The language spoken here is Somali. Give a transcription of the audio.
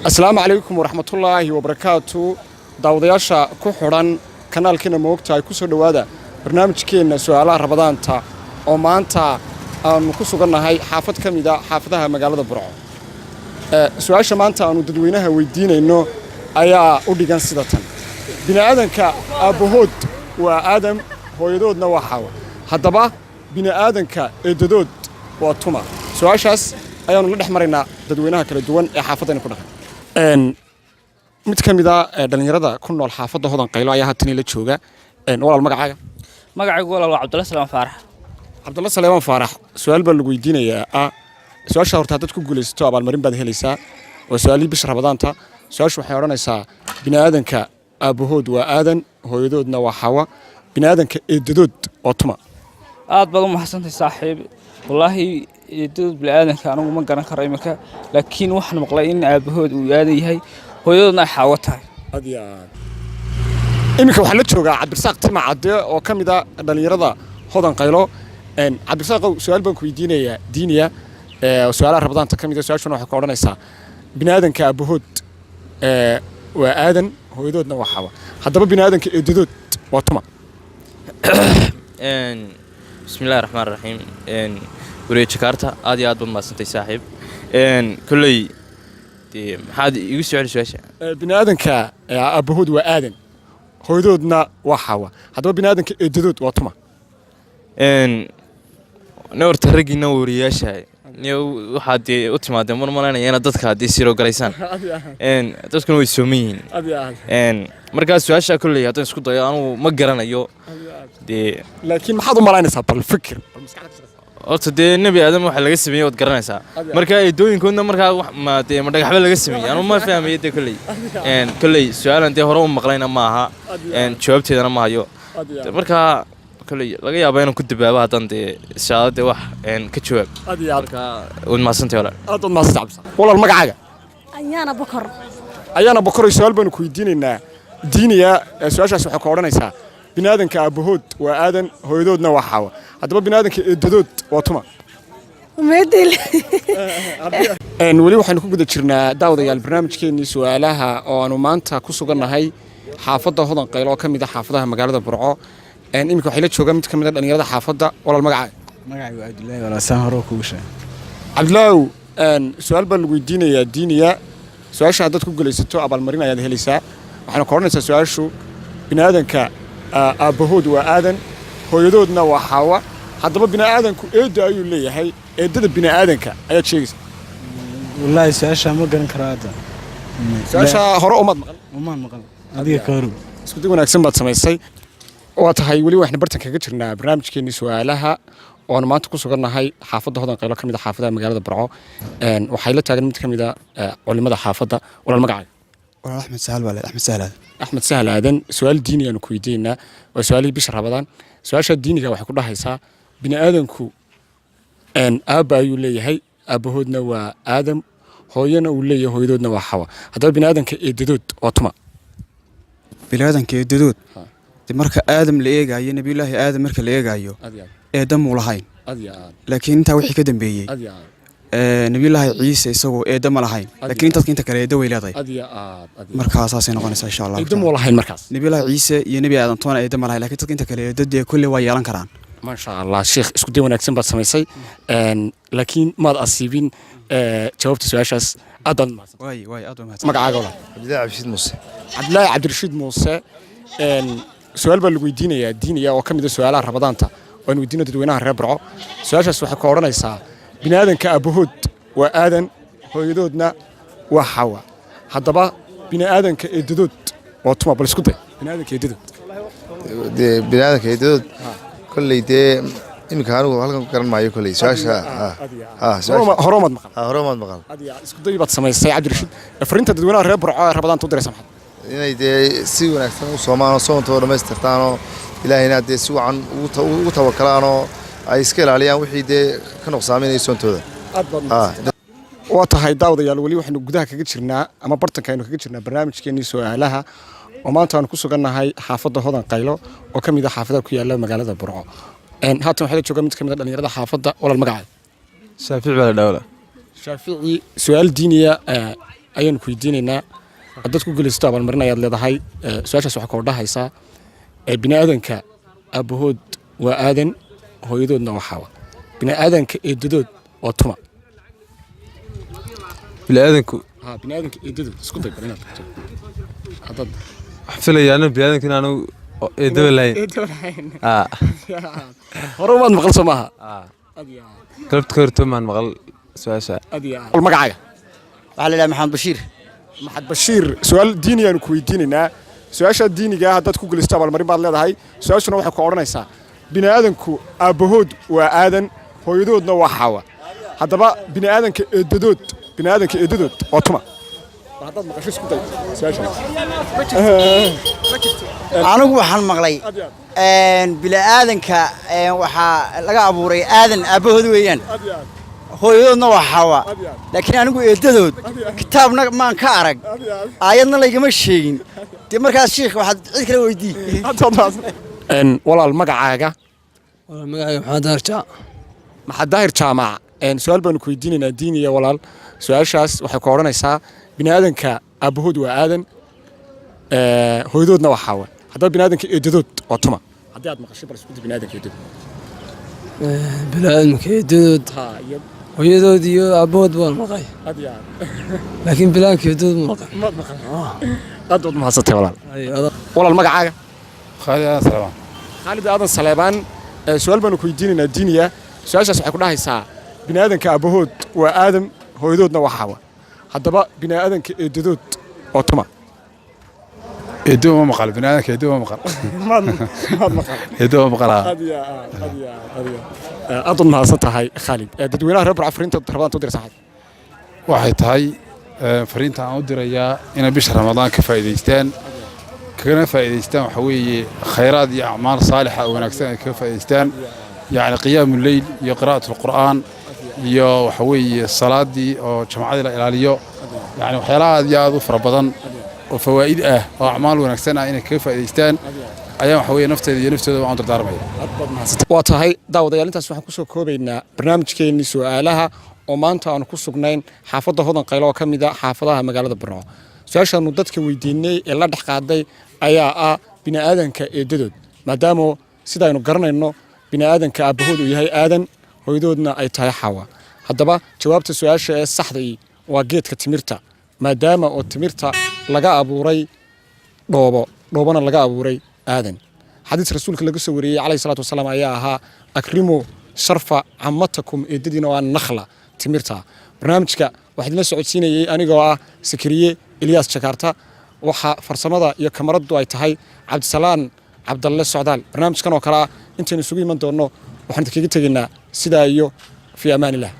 السلام عليكم ورحمة الله وبركاته. داودياشا كحران كنال كنا موقتها كسر دوادا برنامج كنا سؤال رمضان تا أو ما أنت نكسر قلنا هاي حافظ كم إذا حافظها مقالة برع. سؤال شما أنت أنو تدوينها ويدين إنه أيا أوديجان سيدتان. بنا آدم كأبوهود وآدم هو يدود نوحاوة. هذا بنا آدم كإدود وطما. سؤال شاس أيا نلقي حمرنا تدوينها كالدوان حافظنا كلها. mid ka mid ah dhalinyarada ku nool xaafadda hodan qaylo ayaa haatan la jooga walaal magacaagu walaal Cabdulla Salaam Faarax Cabdulla Salaam Faarax su'aal baa lagu weydiinayaa su'aasha horta dad ku guuleysto abaalmarin baad helaysaa waa su'aalii bisha Ramadaanta su'aashu waxay oranaysaa bini'aadanka aabahood waa aadan hooyadoodna waa xawa bini'aadanka eedadood oo tuma aad baad u mahadsantahay saaxiib wallahi eedadood bini'aadanka anigu ma garan karo imika laakiin waxaan maqlay in aabahood uu aadan yahay hooyaduna xaawatahay adiyaan imika waxa la jooga Cabdirsaaq Timacade oo kamid ah dhalinyarada hodan qaylo Cabdirsaaq su'aal baan ku weydiinayaa diiniya su'aalaha Ramadaanta kamid ah su'aashuna waxa ka oranaysaa bini'aadanka aabahood waa aadan hooyadoodna waa xawa hadaba bini'aadanka eedadood waa tuma bismillaahir rahmaanir rahiim wareey Jakarta aad iyo aad baad maasantay saaxiib kullay maxaad igu soo celisay bini'aadanka aabahood waa aadan hooyadoodna waa xawa hadaba bini'aadanka eedadood waa tuma noorta ragina wariyaashay waxaad u timaadeen marmaanayna dadka hadii siro garaysaan dadkuna way soomayiin markaas su'aasha kullay hadaan isku dayo anu ma garanayo laakiin maxaad u malaynaysaa bal fikir horta nabi aadam waxa laga sameeyay wad garanaysaa marka ay dooyinkoodna marka ma dhagaxba laga sameeyay anu ma fahmayo kullay su'aalan hore u maqlayna ma aha jawaabteedana ma hayo marka kullay laga yaabaa inaan ku dabaabo hadan shaadada wax ka jawaab marka wad maasantay walaal walaal magacaaga ayaana bokor su'aal baan ku weydiinaynaa diiniya su'aashaas waxa ka oranaysaa bini'aadanka aabahood waa aadan hooyadoodna waa xawa hadaba bini'aadanka eedadood waa tuma weli waxaanu ku guda jirnaa daawadayaal barnaamijkeennii su'aalaha oo aanu maanta ku sugannahay xaafadda hodan qaylo oo ka mid ah xaafadaha magaalada Burco imika waxay la joogaan mid ka mid ah dhalinyarada xaafadda walaal magacaagu Abdullaahi walaasaan hore ku gashay Abdullaahi su'aal baan lagu weydiinayaa diiniya su'aasha dad ku guuleysato abaalmarin ayaad helaysaa waxaana ka oranaysaa su'aashu bini'aadanka aabahood waa aadan hooyadoodna waa xawa hadaba bini'aadanku eedo ayuu leeyahay eedada bini'aadanka ayaa sheegaysaa wallahi su'aasha ma garan karo hadda su'aasha hore uma maqal adiga ka hor isku day wanaagsan baad samaysay oo tahay wali waxna bartan kaga jirnaa barnaamijkeennii su'aalaha oo maanta ku sugannahay xaafadda hodan qaylo ka mid ah xaafadaha magaalada Burco waxay la taagan mid ka mid ah culimada xaafadda walaal magacaaga walaal Axmed Sahal walaal Axmed Sahal aadan su'aal diini aan ku weydiinaa waa su'aalii bisha Ramadaan su'aasha diiniga waxay ku dhahaysaa bini'aadanku aaba ayuu leeyahay aabahoodna waa aadam hooyana uu leeyahay hooyadoodna waa xawa hadaba bini'aadanka eedadood waa tuma bini'aadanka eedadood marka aadam la eegayo nabiyullaahi aadam marka la eegayo eedam uu lahayn laakiin inta wixii ka dambeeyay nabiyullaahi ciise isagoo eedam ma lahayn laakiin inta kale eedam way leedahay markaas ay noqonaysaa insha Allah eedam walahayn markaas nabiyullaahi ciise iyo nabi aadam toona eedam ma lahayn laakiin inta kale eedada kulli way yeelan karaan ma sha Allah sheekh isku day wanaagsan baad samaysay laakiin maad asiibin jawaabta su'aashaas aad magacaaga walaal Cabdullaahi Cabdirashiid Muuse su'aal baa lagu weydiinayaa diiniya oo ka mid ah su'aalaha Ramadaanta oo aan weydiino dadweynaha reer Burco su'aashaas waxay ka oranaysaa bini'aadanka aabahood waa aadan hooyadoodna waa xawa hadaba bini'aadanka eedadood waa tuma bal isku day bini'aadanka eedadood kullay imika anigu halkan ku garan maayo kullay su'aasha hore maqal isku day baad samaysay Cabdirashiid fariinta dadweynaha reer Burco ee Ramadaanta u diraysan inay si wanaagsan u soomaan soontooda dhameystirtaan oo ilaahayna si wacan ugu tawakkalaan oo ay iska ilaaliyaan wixii ka noqsaaminay soontooda waa tahay daawadayaal wali waxaanu gudaha kaga jirnaa ama bartanka aynu kaga jirnaa barnaamijkeennii su'aalaha oo maanta aanu ku sugannahay xaafadda hodan qaylo oo ka mid ah xaafadaha ku yaala magaalada Burco haatan waxaa la joogaa mid ka mid ah dhalinyarada xaafadda walaal magacaaga Shaafici baa la dhawla Shaafici su'aal diiniya ayaanu ku weydiinaynaa haddaad ku guulaysato abaalmarin ayaad leedahay su-aashaas waxaa koo dhahaysaa bini aadanka aabbahood waa aadan hooyadoodna waa xaawa bini aadanka eedadood waa tuma bini aadanku bini aadanka eedadood isku day bal inaad tagto haddaad waxaan filayaa bini aadanku inaanu eedaba lahayn hore umaad maqal soo maaha galabta ka horto maan maqal su-aasha magacaaga waxaa la yidhaha maxamed bashiir maxamed bashiir su-aal diini aanu ku weydiinaynaa su-aashaa diiniga haddaad ku guulaysato abaalmarin baad leedahay su-aashuna waxay ku odhanaysaa bini aadanku aabbahood waa aadan hooyadoodna waa xaawa haddaba bini aadanka eedadood waa tuma haddaad maqasho isku day anigu waxaan maqlay bini aadanka waxaa laga abuuray aadan aabbahood weeyaan hooyadoodna waa xaawa laakiin anigu eedadood kitaabna maan ka arag aayadna laygama sheegin dee markaas shiikh waxaad cid kale weydii walaal magacaaga magacayga maxamed daahir jaamac su-aal baanu ku weydiinaynaa diiniya walaal su-aashaas waxay ku odhanaysaa bini aadanka aabbahood waa aadan hooyadoodna waa xaawa haddaba bini aadanka eedadood waa tuma haddii aad maqashay bal isku day bini aadanka eedadood bini aadanka eedadood hooyadood iyo aabbahood baan maqay laakiin bini aadanka eedadood ma maqan aad baad mahadsantay walaal magacaaga khaalid aadan saleebaan su-aal baanu ku weydiinaynaa diiniya su-aashaas waxay ku dhahaysaa bini aadanka aabbahood waa aadam hooyadoodna waa xaawa haddaba bini aadanka eedadood waa tuma eedo ma maqal bini aadanka eedo ma maqal eedo ma maqal aad mahadsan tahay khaalid dadweynaha reer burca fariinta rabadaan u diraysaa waxay tahay fariinta aan u dirayaa inay bisha ramadaan ka faa'iidaystaan كنا فائدستان وحوي خيرات يا أعمال صالحة ونكسان كيف فائدستان يعني قيام الليل يا قراءة القرآن يا وحوي الصلاة دي أو جماعة الإلهية يعني وحيلات يا ظفر بدن وفوائد وأعمال ونكسان إن كيف فائدستان أيام حوي نفته وعنده دارمية واتهاي داود يا أنت سمح كوسو كوبينا برنامج كيني سؤالها ومانتا أنا كوسو جنين حافظة هذا قيلوا كم إذا حافظها مجال البرنامج su-aashaanu dadka weydiinay ee la dhex qaaday ayaa ah bini aadanka eedadood maadaama sidaynu garanayno bini aadanka aabbahood uu yahay aadan hooyadoodna ay tahay xawa haddaba jawaabta su-aasha ee saxday waa geedka timirta maadaama oo timirta laga abuuray dhoobana laga abuuray aadan xadiis rasuulka laga soo wariyey calayhi salaatu wasalaam ayaa ahaa akrimu sharfa cammatakum eedadiina waa nakhla timirta barnaamijka waxaa idinla socodsiinayay anigoo ah sakariye إلياس جاكرتا وحا فرسمدا يا كاميرادو ay tahay Cabdisalaan Cabdalle Socdaal barnaamijkan oo kala inta isugu iman doono waxaan kaga tageynaa sida iyo fi amaan illah